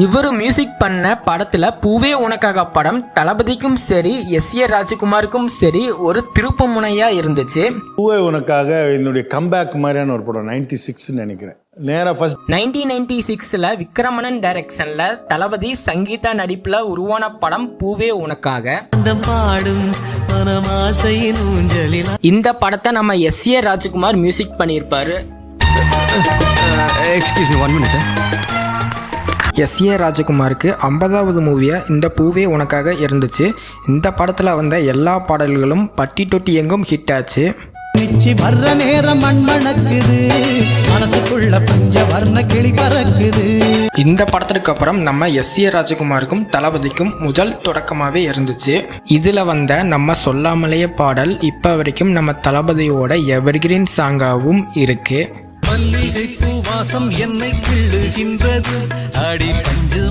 இவரு மியூசிக் பண்ண படத்துல பூவே உனக்காக படம் தளபதிக்கும் சரி எஸ்.ஏ. ராஜ்குமாருக்கும் சரி ஒரு திருப்பு முனையா இருந்துச்சு. பூவே உனக்காக என்னுடைய கம்பேக் மாதிரியான ஒரு படம் 96 நினைக்கிறேன். நேரா ஃபர்ஸ்ட் 1996ல விக்ரமணன் டைரக்ஷன்ல தளபதி சங்கீதா நடிப்புல உருவான படம் பூவே உனக்காக. இந்த படத்தை நம்ம எஸ்.ஏ. ராஜ்குமார் மியூசிக் பண்ணியிருப்பாரு. எஸ்.ஏ. ராஜ்குமாருக்கு 50வது மூவியா இந்த பூவே உனக்காக இருந்துச்சு. இந்த படத்துல வந்த எல்லா பாடல்களும் பட்டி தொட்டி எங்கும் ஹிட் ஆச்சு. வர்ற நேரம் மண்மணக்குது, மனசுக்குள்ள பஞ்ச வர்ண கிளி பறக்குது. இந்த படத்திற்கு அப்புறம் நம்ம எஸ்.ஏ. ராஜ்குமாருக்கும் தளபதிக்கும் முதல் தொடக்கமாவே இருந்துச்சு. இதுல வந்த நம்ம சொல்லாமலேயே பாடல் இப்ப வரைக்கும் நம்ம தளபதியோட எவர்கிரீன் சாங்காவும் இருக்கு. மல்லிகை பூ வாசம் என்னை கிள்ளுகின்றது, அடி பஞ்சு